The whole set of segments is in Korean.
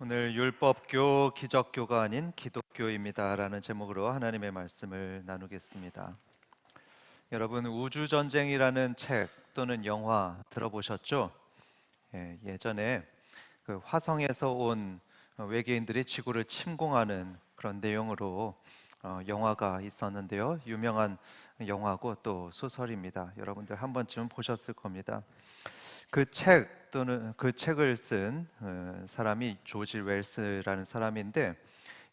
오늘 율법교, 기적교가 아닌 기독교입니다라는 제목으로 하나님의 말씀을 나누겠습니다. 여러분, 우주전쟁이라는 책 또는 영화 들어보셨죠? 예전에 그 화성에서 온 외계인들이 지구를 침공하는 그런 내용으로 영화가 있었는데요. 유명한 영화고 또 소설입니다. 여러분들 한 번쯤은 보셨을 겁니다. 그 책 또는 그 책을 쓴 사람이 조지 웰스라는 사람인데,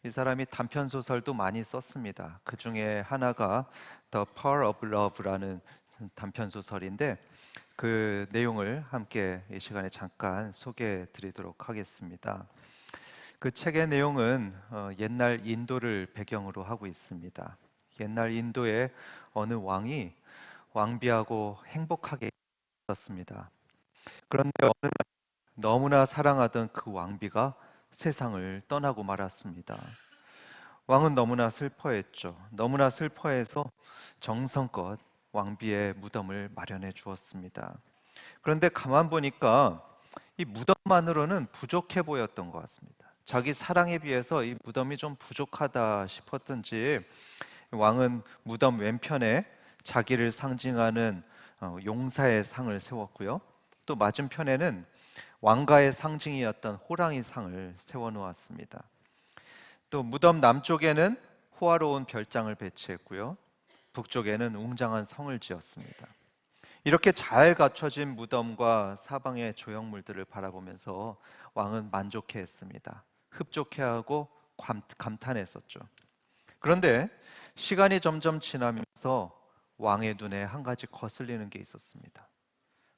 이 사람이 단편 소설도 많이 썼습니다. 그 중에 하나가 The Power of Love라는 단편 소설인데, 그 내용을 함께 이 시간에 잠깐 소개해 드리도록 하겠습니다. 그 책의 내용은 옛날 인도를 배경으로 하고 있습니다. 옛날 인도의 어느 왕이 왕비하고 행복하게 있었습니다. 그런데 어느 날 너무나 사랑하던 그 왕비가 세상을 떠나고 말았습니다. 왕은 너무나 슬퍼했죠. 너무나 슬퍼해서 정성껏 왕비의 무덤을 마련해 주었습니다. 그런데 가만 보니까 이 무덤만으로는 부족해 보였던 것 같습니다. 자기 사랑에 비해서 이 무덤이 좀 부족하다 싶었던지 왕은 무덤 왼편에 자기를 상징하는 용사의 상을 세웠고요. 또 맞은편에는 왕가의 상징이었던 호랑이 상을 세워놓았습니다. 또 무덤 남쪽에는 호화로운 별장을 배치했고요. 북쪽에는 웅장한 성을 지었습니다. 이렇게 잘 갖춰진 무덤과 사방의 조형물들을 바라보면서 왕은 만족해했습니다. 흡족해하고 감탄했었죠. 그런데 시간이 점점 지나면서 왕의 눈에 한 가지 거슬리는 게 있었습니다.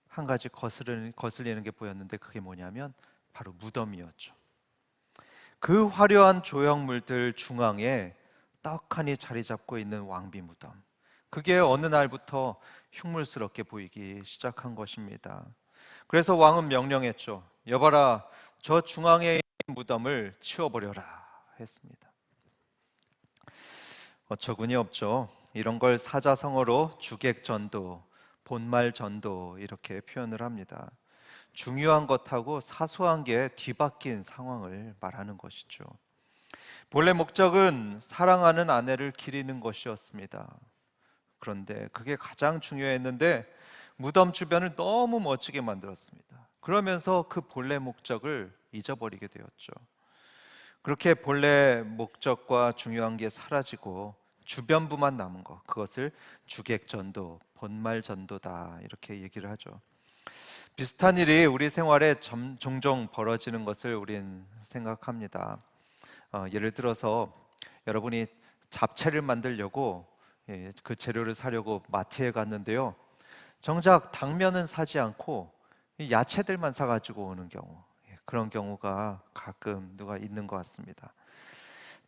한 가지 거슬리는 게 보였는데, 그게 뭐냐면 바로 무덤이었죠. 그 화려한 조형물들 중앙에 떡하니 자리 잡고 있는 왕비 무덤, 그게 어느 날부터 흉물스럽게 보이기 시작한 것입니다. 그래서 왕은 명령했죠. 여봐라, 저 중앙에 있는 무덤을 치워버려라 했습니다. 어처구니 없죠. 이런 걸 사자성어로 주객전도, 본말전도 이렇게 표현을 합니다. 중요한 것하고 사소한 게 뒤바뀐 상황을 말하는 것이죠. 본래 목적은 사랑하는 아내를 기리는 것이었습니다. 그런데 그게 가장 중요했는데 무덤 주변을 너무 멋지게 만들었습니다. 그러면서 그 본래 목적을 잊어버리게 되었죠. 그렇게 본래 목적과 중요한 게 사라지고 주변부만 남은 것, 그것을 주객전도, 본말전도다 이렇게 얘기를 하죠. 비슷한 일이 우리 생활에 종종 벌어지는 것을 우린 생각합니다. 예를 들어서 여러분이 잡채를 만들려고 그 재료를 사려고 마트에 갔는데요. 정작 당면은 사지 않고 이 야채들만 사가지고 오는 경우, 그런 경우가 가끔 누가 있는 것 같습니다.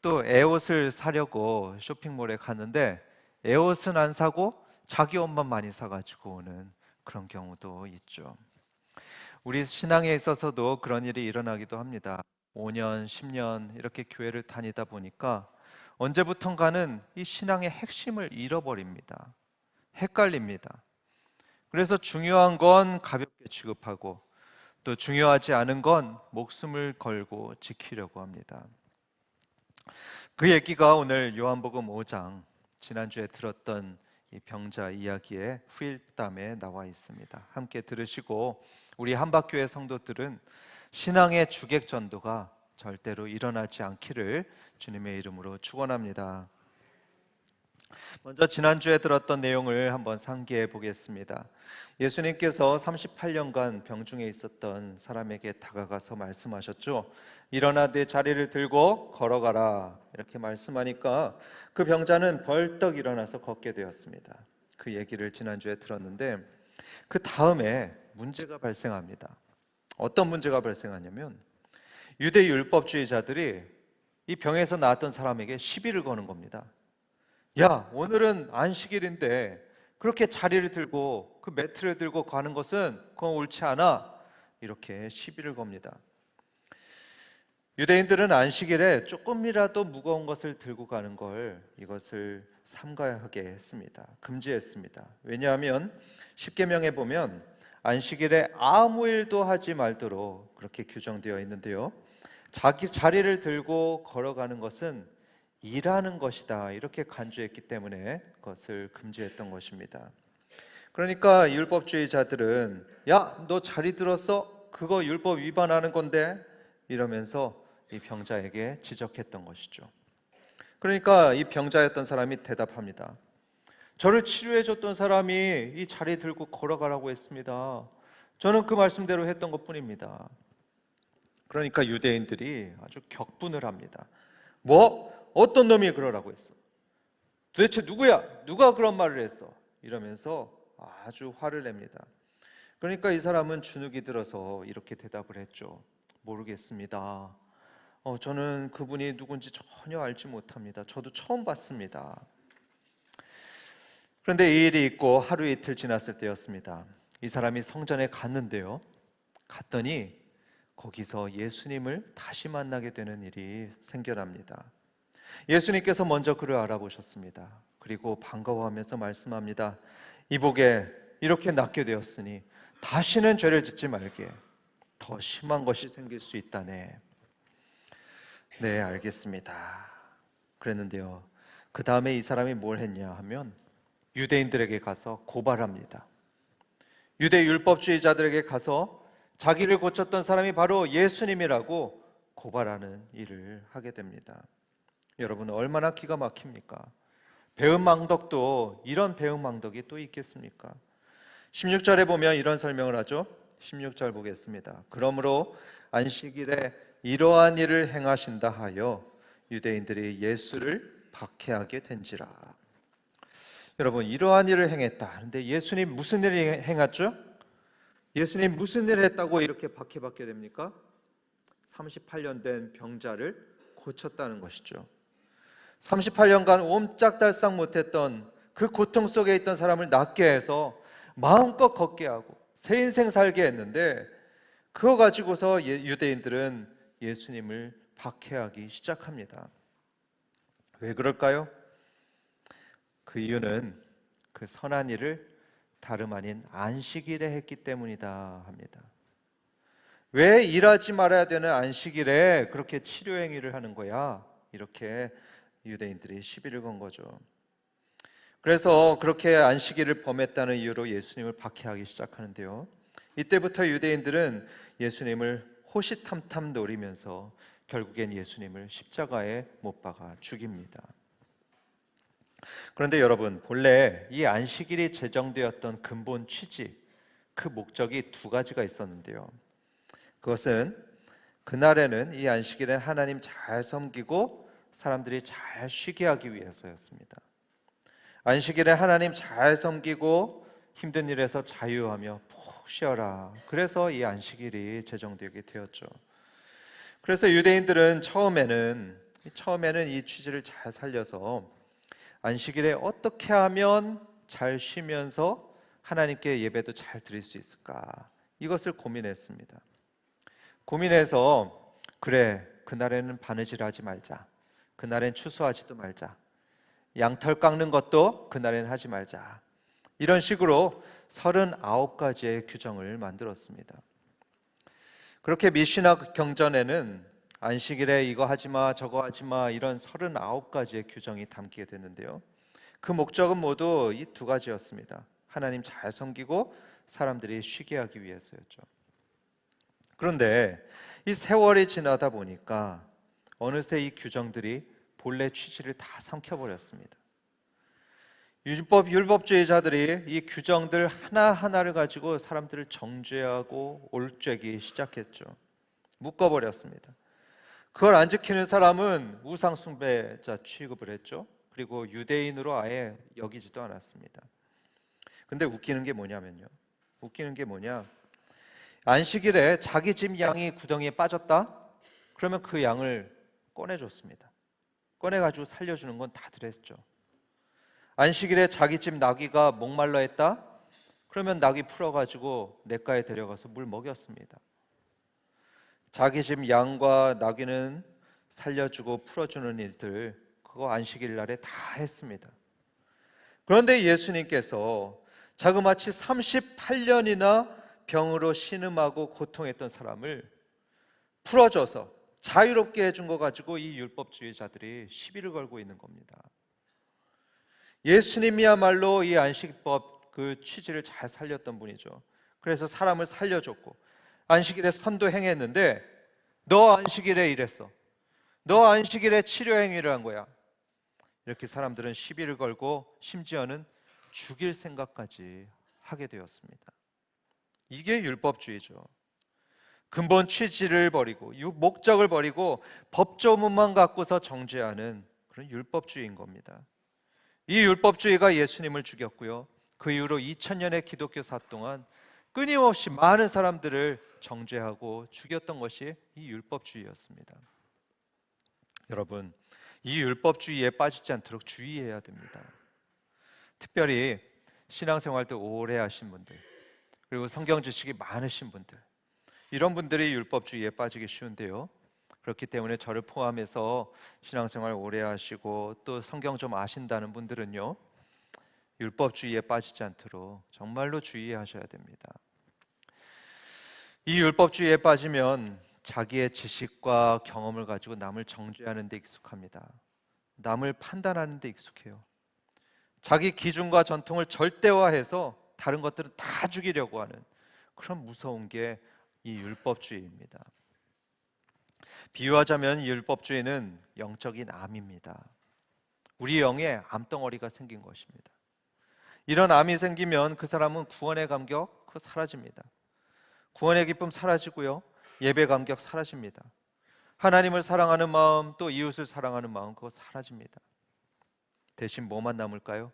또 에옷을 사려고 쇼핑몰에 갔는데 에옷은 안 사고 자기 옷만 많이 사가지고 오는 그런 경우도 있죠. 우리 신앙에 있어서도 그런 일이 일어나기도 합니다. 5년, 10년 이렇게 교회를 다니다 보니까 언제부턴가는 이 신앙의 핵심을 잃어버립니다. 헷갈립니다. 그래서 중요한 건 가볍게 취급하고 또 중요하지 않은 건 목숨을 걸고 지키려고 합니다. 그 얘기가 오늘 요한복음 5장, 지난주에 들었던 이 병자 이야기의 후일담에 나와 있습니다. 함께 들으시고 우리 한박교회 성도들은 신앙의 주객 전도가 절대로 일어나지 않기를 주님의 이름으로 축원합니다. 먼저 지난주에 들었던 내용을 한번 상기해 보겠습니다. 예수님께서 38년간 병중에 있었던 사람에게 다가가서 말씀하셨죠. 일어나 내 자리를 들고 걸어가라 이렇게 말씀하니까 그 병자는 벌떡 일어나서 걷게 되었습니다. 그 얘기를 지난주에 들었는데 그 다음에 문제가 발생합니다. 어떤 문제가 발생하냐면 유대 율법주의자들이 이 병에서 나았던 사람에게 시비를 거는 겁니다. 야, 오늘은 안식일인데 그렇게 자리를 들고 그 매트를 들고 가는 것은 그건 옳지 않아. 이렇게 시비를 겁니다. 유대인들은 안식일에 조금이라도 무거운 것을 들고 가는 걸 이것을 삼가하게 했습니다. 금지했습니다. 왜냐하면 십계명에 보면 안식일에 아무 일도 하지 말도록 그렇게 규정되어 있는데요. 자기 자리를 들고 걸어가는 것은 일하는 것이다, 이렇게 간주했기 때문에 그것을 금지했던 것입니다. 그러니까 율법주의자들은 야, 너 자리 들었어? 그거 율법 위반하는 건데, 이러면서 이 병자에게 지적했던 것이죠. 그러니까 이 병자였던 사람이 대답합니다. 저를 치료해 줬던 사람이 이 자리 들고 걸어가라고 했습니다. 저는 그 말씀대로 했던 것뿐입니다. 그러니까 유대인들이 아주 격분을 합니다. 뭐? 어떤 놈이 그러라고 했어? 도대체 누구야? 누가 그런 말을 했어? 이러면서 아주 화를 냅니다. 그러니까 이 사람은 주눅이 들어서 이렇게 대답을 했죠. 모르겠습니다. 저는 그분이 누군지 전혀 알지 못합니다. 저도 처음 봤습니다. 그런데 이 일이 있고 하루 이틀 지났을 때였습니다. 이 사람이 성전에 갔는데요. 갔더니 거기서 예수님을 다시 만나게 되는 일이 생겨납니다. 예수님께서 먼저 그를 알아보셨습니다. 그리고 반가워하면서 말씀합니다. 이복에 이렇게 낫게 되었으니 다시는 죄를 짓지 말게. 더 심한 것이 생길 수 있다네. 네, 알겠습니다. 그랬는데요, 그 다음에 이 사람이 뭘 했냐 하면 유대인들에게 가서 고발합니다. 유대 율법주의자들에게 가서 자기를 고쳤던 사람이 바로 예수님이라고 고발하는 일을 하게 됩니다. 여러분, 얼마나 기가 막힙니까? 배은망덕도 이런 배은망덕이 또 있겠습니까? 16절에 보면 이런 설명을 하죠. 16절 보겠습니다. 그러므로 안식일에 이러한 일을 행하신다 하여 유대인들이 예수를 박해하게 된지라. 여러분, 이러한 일을 행했다. 그런데 예수님 무슨 일을 행했죠? 예수님 무슨 일을 했다고 이렇게 박해받게 됩니까? 38년 된 병자를 고쳤다는 것이죠. 38년간 옴짝달싹 못했던 그 고통 속에 있던 사람을 낫게 해서 마음껏 걷게 하고 새 인생 살게 했는데, 그거 가지고서 유대인들은 예수님을 박해하기 시작합니다. 왜 그럴까요? 그 이유는 그 선한 일을 다름 아닌 안식일에 했기 때문이다 합니다. 왜 일하지 말아야 되는 안식일에 그렇게 치료 행위를 하는 거야? 이렇게 유대인들이 시비를 건 거죠. 그래서 그렇게 안식일을 범했다는 이유로 예수님을 박해하기 시작하는데요, 이때부터 유대인들은 예수님을 호시탐탐 노리면서 결국엔 예수님을 십자가에 못 박아 죽입니다. 그런데 여러분, 본래 이 안식일이 제정되었던 근본 취지, 그 목적이 두 가지가 있었는데요, 그것은 그날에는 이 안식일에 하나님 잘 섬기고 사람들이 잘 쉬게 하기 위해서였습니다. 안식일에 하나님 잘 섬기고 힘든 일에서 자유하며 푹 쉬어라. 그래서 이 안식일이 제정되게 되었죠. 그래서 유대인들은 처음에는 이 취지를 잘 살려서 안식일에 어떻게 하면 잘 쉬면서 하나님께 예배도 잘 드릴 수 있을까, 이것을 고민했습니다. 고민해서 그래, 그날에는 바느질하지 말자, 그날엔 추수하지도 말자, 양털 깎는 것도 그날엔 하지 말자, 이런 식으로 39가지의 규정을 만들었습니다. 그렇게 미시나 경전에는 안식일에 이거 하지마 저거 하지마 이런 39가지의 규정이 담기게 됐는데요, 그 목적은 모두 이 두 가지였습니다. 하나님 잘 섬기고 사람들이 쉬게 하기 위해서였죠. 그런데 이 세월이 지나다 보니까 어느새 이 규정들이 본래 취지를 다 삼켜버렸습니다. 율법주의자들이 이 규정들 하나하나를 가지고 사람들을 정죄하고 올죄기 시작했죠. 묶어버렸습니다. 그걸 안 지키는 사람은 우상 숭배자 취급을 했죠. 그리고 유대인으로 아예 여기지도 않았습니다. 근데 웃기는 게 뭐냐면요, 안식일에 자기 집 양이 구덩이에 빠졌다? 그러면 그 양을 꺼내줬습니다. 꺼내가지고 살려주는 건 다들 했죠. 안식일에 자기 집 나귀가 목말라 했다? 그러면 나귀 풀어가지고 냇가에 데려가서 물 먹였습니다. 자기 집 양과 나귀는 살려주고 풀어주는 일들, 그거 안식일 날에 다 했습니다. 그런데 예수님께서 자그마치 38년이나 병으로 신음하고 고통했던 사람을 풀어줘서 자유롭게 해준 거 가지고 이 율법주의자들이 시비를 걸고 있는 겁니다. 예수님이야말로 이 안식법 그 취지를 잘 살렸던 분이죠. 그래서 사람을 살려줬고 안식일에 선도 행했는데 너 안식일에 이랬어. 너 안식일에 치료 행위를 한 거야. 이렇게 사람들은 시비를 걸고 심지어는 죽일 생각까지 하게 되었습니다. 이게 율법주의죠. 근본 취지를 버리고 목적을 버리고 법조문만 갖고서 정죄하는 그런 율법주의인 겁니다. 이 율법주의가 예수님을 죽였고요. 그 이후로 2000년의 기독교사 동안 끊임없이 많은 사람들을 정죄하고 죽였던 것이 이 율법주의였습니다. 여러분, 이 율법주의에 빠지지 않도록 주의해야 됩니다. 특별히 신앙생활도 오래 하신 분들, 그리고 성경 지식이 많으신 분들, 이런 분들이 율법주의에 빠지기 쉬운데요. 그렇기 때문에 저를 포함해서 신앙생활 오래 하시고 또 성경 좀 아신다는 분들은요, 율법주의에 빠지지 않도록 정말로 주의하셔야 됩니다. 이 율법주의에 빠지면 자기의 지식과 경험을 가지고 남을 정죄하는 데 익숙합니다. 남을 판단하는 데 익숙해요. 자기 기준과 전통을 절대화해서 다른 것들은 다 죽이려고 하는 그런 무서운 게 이 율법주의입니다. 비유하자면 이 율법주의는 영적인 암입니다. 우리 영에 암덩어리가 생긴 것입니다. 이런 암이 생기면 그 사람은 구원의 감격 그거 사라집니다. 구원의 기쁨 사라지고요, 예배 감격 사라집니다. 하나님을 사랑하는 마음, 또 이웃을 사랑하는 마음 그거 사라집니다. 대신 뭐만 남을까요?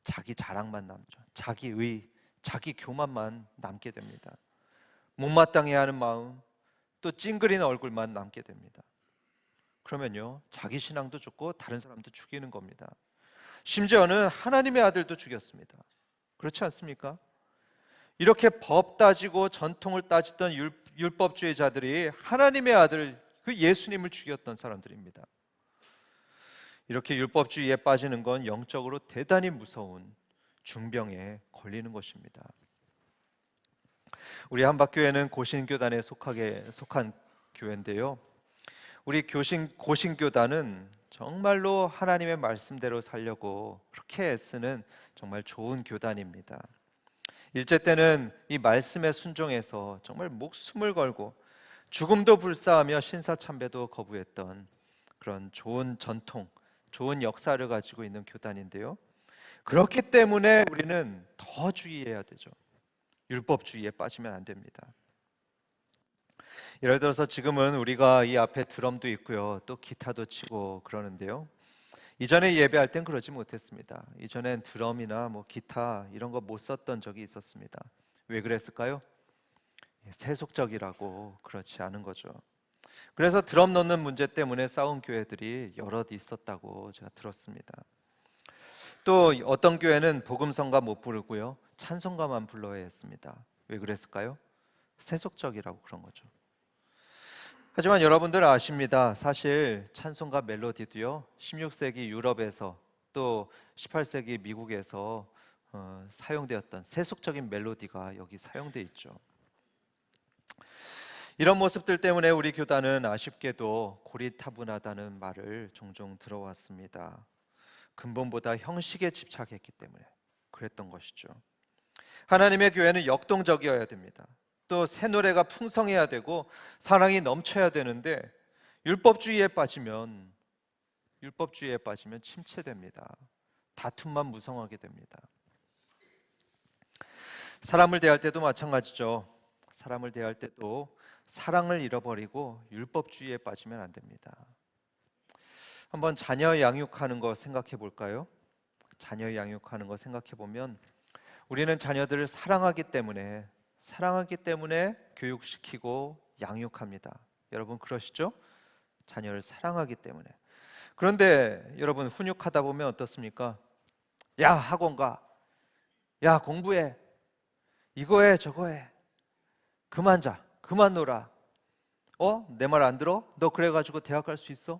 자기 자랑만 남죠. 자기 의, 자기 교만만 남게 됩니다. 못마땅해하는 마음, 또 찡그린 얼굴만 남게 됩니다. 그러면요, 자기 신앙도 죽고 다른 사람도 죽이는 겁니다. 심지어는 하나님의 아들도 죽였습니다. 그렇지 않습니까? 이렇게 법 따지고 전통을 따지던 율법주의자들이 하나님의 아들 그 예수님을 죽였던 사람들입니다. 이렇게 율법주의에 빠지는 건 영적으로 대단히 무서운 중병에 걸리는 것입니다. 우리 한박교회는 고신교단에 속한 교회인데요. 우리 고신교단은 정말로 하나님의 말씀대로 살려고 그렇게 애쓰는 정말 좋은 교단입니다. 일제 때는 이 말씀에 순종해서 정말 목숨을 걸고 죽음도 불사하며 신사참배도 거부했던 그런 좋은 전통, 좋은 역사를 가지고 있는 교단인데요. 그렇기 때문에 우리는 더 주의해야 되죠. 율법주의에 빠지면 안 됩니다. 예를 들어서 지금은 우리가 이 앞에 드럼도 있고요, 또 기타도 치고 그러는데요. 이전에 예배할 땐 그러지 못했습니다. 이전엔 드럼이나 기타 이런 거 못 썼던 적이 있었습니다. 왜 그랬을까요? 세속적이라고 그렇지 않은 거죠. 그래서 드럼 넣는 문제 때문에 싸운 교회들이 여럿 있었다고 제가 들었습니다. 또 어떤 교회는 복음성가 못 부르고요, 찬송가만 불러야 했습니다. 왜 그랬을까요? 세속적이라고 그런 거죠. 하지만 여러분들 아십니다. 사실 찬송가 멜로디도요, 16세기 유럽에서 또 18세기 미국에서 사용되었던 세속적인 멜로디가 여기 사용돼 있죠. 이런 모습들 때문에 우리 교단은 아쉽게도 고리타분하다는 말을 종종 들어왔습니다. 근본보다 형식에 집착했기 때문에 그랬던 것이죠. 하나님의 교회는 역동적이어야 됩니다. 또 새 노래가 풍성해야 되고 사랑이 넘쳐야 되는데 율법주의에 빠지면 침체됩니다. 다툼만 무성하게 됩니다. 사람을 대할 때도 마찬가지죠. 사람을 대할 때도 사랑을 잃어버리고 율법주의에 빠지면 안 됩니다. 한번 자녀 양육하는 거 생각해 볼까요? 자녀 양육하는 거 생각해 보면 우리는 자녀들을 사랑하기 때문에 교육시키고 양육합니다. 여러분 그러시죠? 자녀를 사랑하기 때문에. 그런데 여러분 훈육하다 보면 어떻습니까? 야 학원 가, 야 공부해, 이거 해 저거 해, 그만 자, 그만 놀아. 내 말 안 들어? 너 그래가지고 대학 갈 수 있어?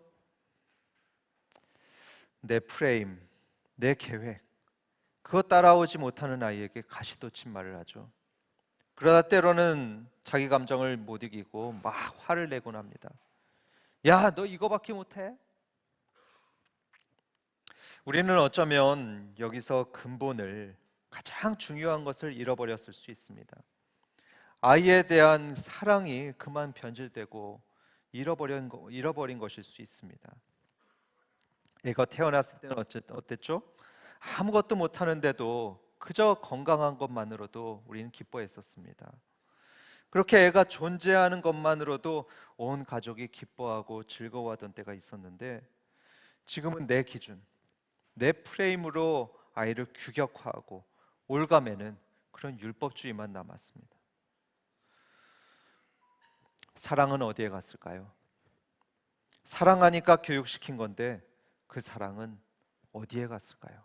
내 프레임, 내 계획 그거 따라오지 못하는 아이에게 가시돋친 말을 하죠. 그러다 때로는 자기 감정을 못 이기고 막 화를 내곤 합니다. 야, 너 이거밖에 못해? 우리는 어쩌면 여기서 근본을, 가장 중요한 것을 잃어버렸을 수 있습니다. 아이에 대한 사랑이 그만 변질되고 잃어버린 것일 수 있습니다. 애가 태어났을 때는 어땠죠? 아무것도 못하는데도 그저 건강한 것만으로도 우리는 기뻐했었습니다. 그렇게 애가 존재하는 것만으로도 온 가족이 기뻐하고 즐거워하던 때가 있었는데, 지금은 내 기준, 내 프레임으로 아이를 규격화하고 올가매는 그런 율법주의만 남았습니다. 사랑은 어디에 갔을까요? 사랑하니까 교육시킨 건데 그 사랑은 어디에 갔을까요?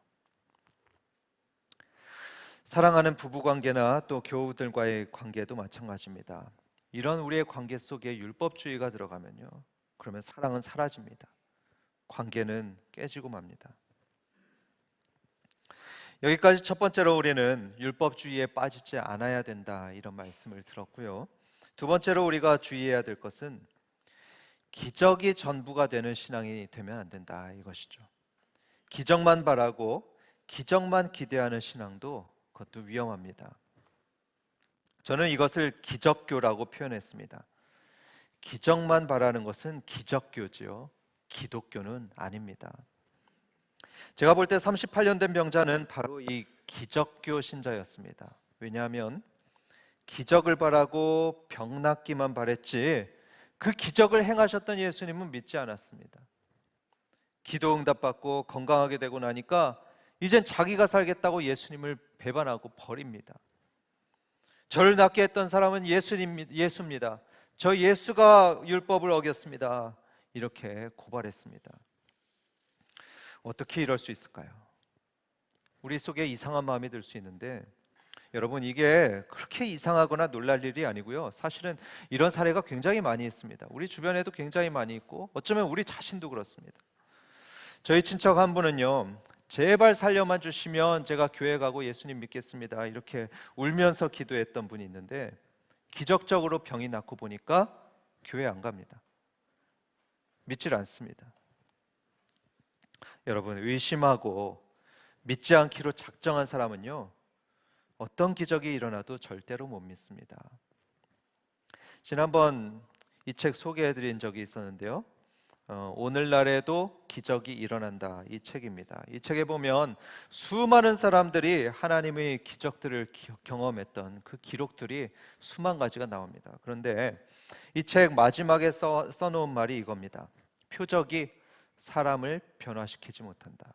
사랑하는 부부관계나 또 교우들과의 관계도 마찬가지입니다. 이런 우리의 관계 속에 율법주의가 들어가면요, 그러면 사랑은 사라집니다. 관계는 깨지고 맙니다. 여기까지 첫 번째로 우리는 율법주의에 빠지지 않아야 된다, 이런 말씀을 들었고요. 두 번째로 우리가 주의해야 될 것은 기적이 전부가 되는 신앙이 되면 안 된다, 이것이죠. 기적만 바라고 기적만 기대하는 신앙도 그것도 위험합니다. 저는 이것을 기적교라고 표현했습니다. 기적만 바라는 것은 기적교지요, 기독교는 아닙니다. 제가 볼 때 38년 된 병자는 바로 이 기적교 신자였습니다. 왜냐하면 기적을 바라고 병 낫기만 바랬지 그 기적을 행하셨던 예수님은 믿지 않았습니다. 기도 응답받고 건강하게 되고 나니까 이젠 자기가 살겠다고 예수님을 배반하고 버립니다. 저를 낫게 했던 사람은 예수입니다. 저 예수가 율법을 어겼습니다. 이렇게 고발했습니다. 어떻게 이럴 수 있을까요? 우리 속에 이상한 마음이 들 수 있는데, 여러분, 이게 그렇게 이상하거나 놀랄 일이 아니고요. 사실은 이런 사례가 굉장히 많이 있습니다. 우리 주변에도 굉장히 많이 있고 어쩌면 우리 자신도 그렇습니다. 저희 친척 한 분은요, 제발 살려만 주시면 제가 교회 가고 예수님 믿겠습니다, 이렇게 울면서 기도했던 분이 있는데, 기적적으로 병이 낫고 보니까 교회 안 갑니다. 믿질 않습니다. 여러분, 의심하고 믿지 않기로 작정한 사람은요, 어떤 기적이 일어나도 절대로 못 믿습니다. 지난번 이 책 소개해드린 적이 있었는데요, 오늘날에도 기적이 일어난다, 이 책입니다. 이 책에 보면 수많은 사람들이 하나님의 기적들을 경험했던 그 기록들이 수만 가지가 나옵니다. 그런데 이 책 마지막에 써놓은 말이 이겁니다. 표적이 사람을 변화시키지 못한다.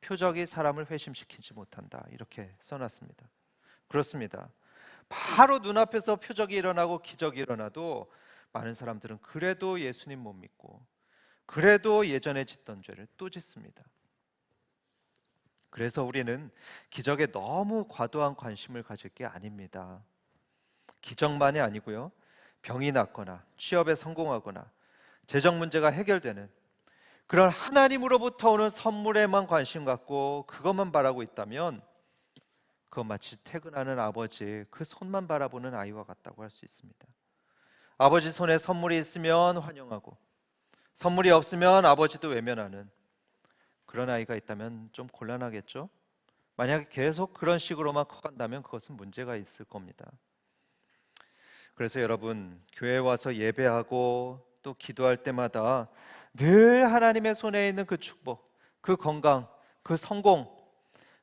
표적이 사람을 회심시키지 못한다. 이렇게 써놨습니다. 그렇습니다. 바로 눈앞에서 표적이 일어나고 기적이 일어나도 많은 사람들은 그래도 예수님 못 믿고, 그래도 예전에 짓던 죄를 또 짓습니다. 그래서 우리는 기적에 너무 과도한 관심을 가질 게 아닙니다. 기적만이 아니고요, 병이 낫거나 취업에 성공하거나 재정 문제가 해결되는 그런 하나님으로부터 오는 선물에만 관심 갖고 그것만 바라고 있다면, 그건 마치 퇴근하는 아버지 그 손만 바라보는 아이와 같다고 할 수 있습니다. 아버지 손에 선물이 있으면 환영하고 선물이 없으면 아버지도 외면하는 그런 아이가 있다면 좀 곤란하겠죠? 만약에 계속 그런 식으로만 커간다면 그것은 문제가 있을 겁니다. 그래서 여러분, 교회에 와서 예배하고 또 기도할 때마다 늘 하나님의 손에 있는 그 축복, 그 건강, 그 성공,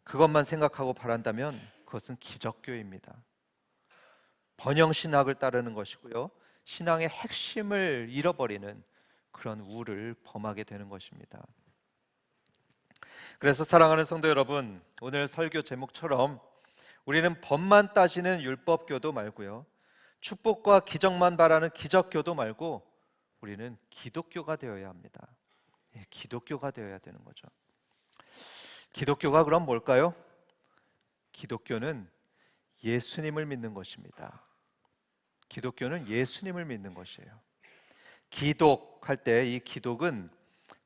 그것만 생각하고 바란다면 그것은 기적교입니다. 번영신학을 따르는 것이고요, 신앙의 핵심을 잃어버리는 그런 우를 범하게 되는 것입니다. 그래서 사랑하는 성도 여러분, 오늘 설교 제목처럼 우리는 법만 따지는 율법교도 말고요, 축복과 기적만 바라는 기적교도 말고 우리는 기독교가 되어야 합니다. 기독교가 되어야 되는 거죠. 기독교가 그럼 뭘까요? 기독교는 예수님을 믿는 것입니다. 기독교는 예수님을 믿는 것이에요. 기독할 때 이 기독은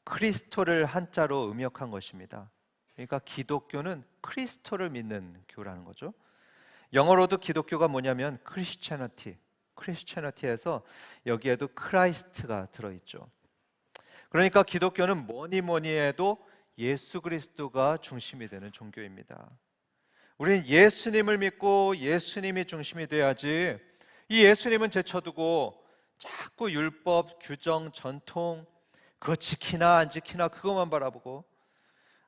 크리스토를 한자로 음역한 것입니다. 그러니까 기독교는 크리스토를 믿는 교라는 거죠. 영어로도 기독교가 뭐냐면 크리스처너티에서 여기에도 크라이스트가 들어있죠. 그러니까 기독교는 뭐니 뭐니 해도 예수 그리스도가 중심이 되는 종교입니다. 우리는 예수님을 믿고 예수님이 중심이 돼야지, 이 예수님은 제쳐두고 자꾸 율법, 규정, 전통 그거 지키나 안 지키나 그것만 바라보고,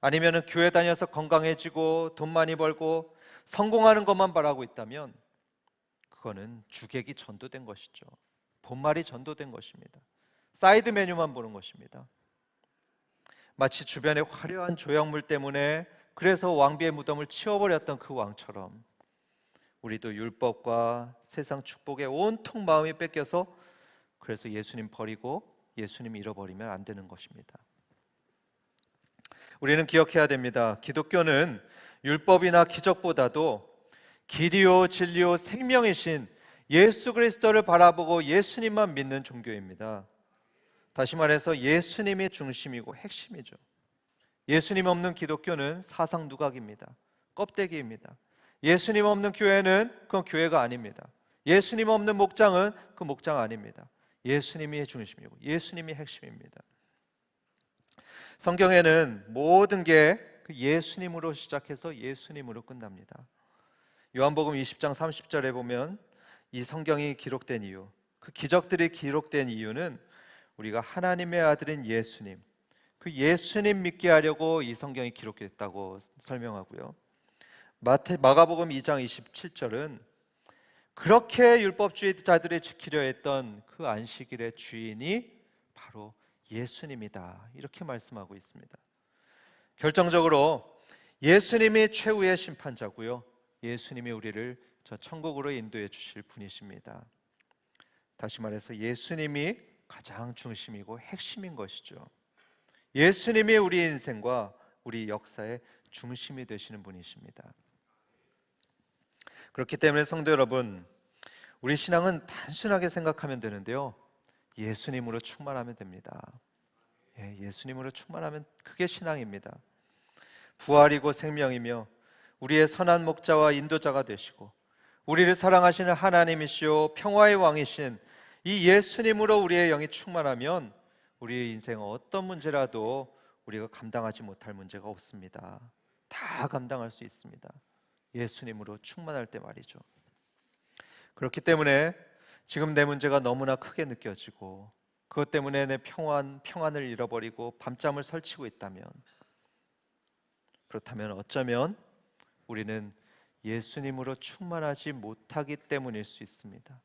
아니면은 교회 다녀서 건강해지고 돈 많이 벌고 성공하는 것만 바라고 있다면 그거는 주객이 전도된 것이죠. 본말이 전도된 것입니다. 사이드 메뉴만 보는 것입니다. 마치 주변의 화려한 조형물 때문에 그래서 왕비의 무덤을 치워버렸던 그 왕처럼 우리도 율법과 세상 축복에 온통 마음이 뺏겨서 그래서 예수님 버리고 예수님 잃어버리면 안 되는 것입니다. 우리는 기억해야 됩니다. 기독교는 율법이나 기적보다도 길이요 진리요 생명이신 예수 그리스도를 바라보고 예수님만 믿는 종교입니다. 다시 말해서 예수님이 중심이고 핵심이죠. 예수님 없는 기독교는 사상 누각입니다. 껍데기입니다. 예수님 없는 교회는 그건 교회가 아닙니다. 예수님 없는 목장은 그 목장 아닙니다. 예수님이 중심이고 예수님이 핵심입니다. 성경에는 모든 게 그 예수님으로 시작해서 예수님으로 끝납니다. 요한복음 20장 30절에 보면 이 성경이 기록된 이유, 그 기적들이 기록된 이유는 우리가 하나님의 아들인 예수님, 그 예수님 믿게 하려고 이 성경이 기록됐다고 설명하고요. 마가복음 2장 27절은 그렇게 율법주의자들이 지키려 했던 그 안식일의 주인이 바로 예수님이다, 이렇게 말씀하고 있습니다. 결정적으로 예수님이 최후의 심판자고요, 예수님이 우리를 저 천국으로 인도해 주실 분이십니다. 다시 말해서 예수님이 가장 중심이고 핵심인 것이죠. 예수님이 우리 인생과 우리 역사의 중심이 되시는 분이십니다. 그렇기 때문에 성도 여러분, 우리 신앙은 단순하게 생각하면 되는데요, 예수님으로 충만하면 됩니다. 예수님으로 충만하면 그게 신앙입니다. 부활이고 생명이며 우리의 선한 목자와 인도자가 되시고 우리를 사랑하시는 하나님이시오 평화의 왕이신 이 예수님으로 우리의 영이 충만하면 우리의 인생 어떤 문제라도 우리가 감당하지 못할 문제가 없습니다. 다 감당할 수 있습니다. 예수님으로 충만할 때 말이죠. 그렇기 때문에 지금 내 문제가 너무나 크게 느껴지고 그것 때문에 내 평안을 잃어버리고 밤잠을 설치고 있다면, 그렇다면 어쩌면 우리는 예수님으로 충만하지 못하기 때문일 수 있습니다.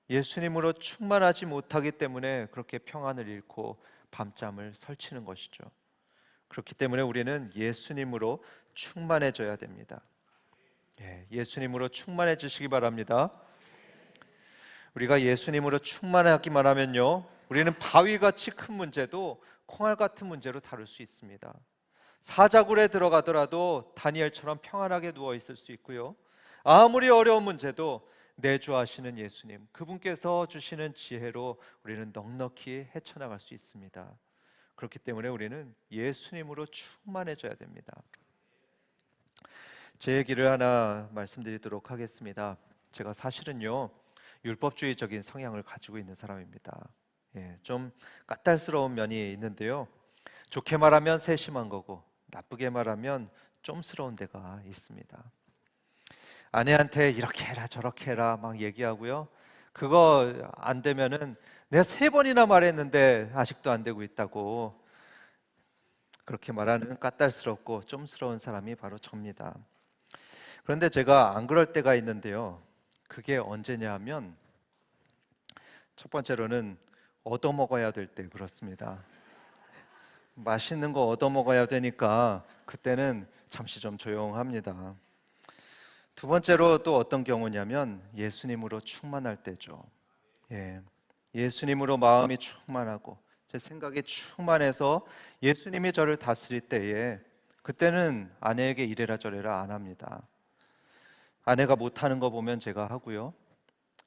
예수님으로 충만하지 못하기 때문에 그렇게 평안을 잃고 밤잠을 설치는 것이죠. 그렇기 때문에 우리는 예수님으로 충만해져야 됩니다. 예수님으로 충만해지시기 바랍니다. 우리가 예수님으로 충만하기만 하면요, 우리는 바위같이 큰 문제도 콩알 같은 문제로 다룰 수 있습니다. 사자굴에 들어가더라도 다니엘처럼 평안하게 누워 있을 수 있고요, 아무리 어려운 문제도 내주하시는 예수님, 그분께서 주시는 지혜로 우리는 넉넉히 헤쳐나갈 수 있습니다. 그렇기 때문에 우리는 예수님으로 충만해져야 됩니다. 제 얘기를 하나 말씀드리도록 하겠습니다. 제가 사실은요, 율법주의적인 성향을 가지고 있는 사람입니다. 좀 까탈스러운 면이 있는데요, 좋게 말하면 세심한 거고 나쁘게 말하면 좀스러운 데가 있습니다. 아내한테 이렇게 해라 저렇게 해라 막 얘기하고요, 그거 안 되면은 내가 3번이나 말했는데 아직도 안 되고 있다고 그렇게 말하는 까탈스럽고 좀스러운 사람이 바로 접니다. 그런데 제가 안 그럴 때가 있는데요, 그게 언제냐 하면 첫 번째로는 얻어먹어야 될 때 그렇습니다. 맛있는 거 얻어먹어야 되니까 그때는 잠시 좀 조용합니다. 두 번째로 또 어떤 경우냐면 예수님으로 충만할 때죠. 예수님으로 마음이 충만하고 제 생각이 충만해서 예수님이 저를 다스릴 때에 그때는 아내에게 이래라 저래라 안 합니다. 아내가 못하는 거 보면 제가 하고요,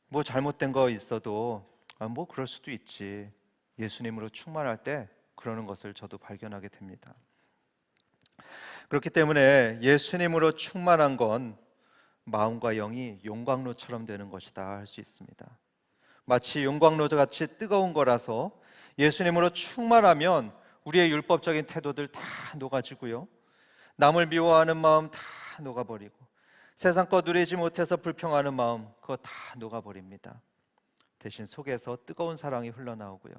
뭐 잘못된 거 있어도 뭐 그럴 수도 있지, 예수님으로 충만할 때 그러는 것을 저도 발견하게 됩니다. 그렇기 때문에 예수님으로 충만한 건 마음과 영이 용광로처럼 되는 것이다 할 수 있습니다. 마치 용광로 같이 뜨거운 거라서 예수님으로 충만하면 우리의 율법적인 태도들 다 녹아지고요. 남을 미워하는 마음 다 녹아버리고 세상 것 누리지 못해서 불평하는 마음 그거 다 녹아버립니다. 대신 속에서 뜨거운 사랑이 흘러나오고요.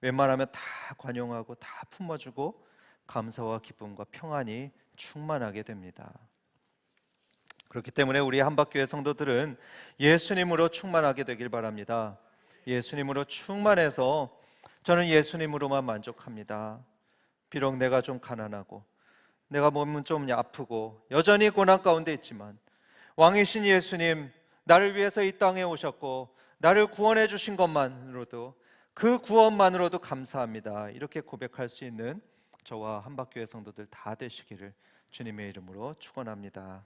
웬만하면 다 관용하고 다 품어주고 감사와 기쁨과 평안이 충만하게 됩니다. 그렇기 때문에 우리 한박교회 성도들은 예수님으로 충만하게 되길 바랍니다. 예수님으로 충만해서 저는 예수님으로만 만족합니다. 비록 내가 좀 가난하고 내가 몸은 좀 아프고 여전히 고난 가운데 있지만 왕이신 예수님 나를 위해서 이 땅에 오셨고 나를 구원해 주신 것만으로도 그 구원만으로도 감사합니다. 이렇게 고백할 수 있는 저와 한박교회 성도들 다 되시기를 주님의 이름으로 축원합니다.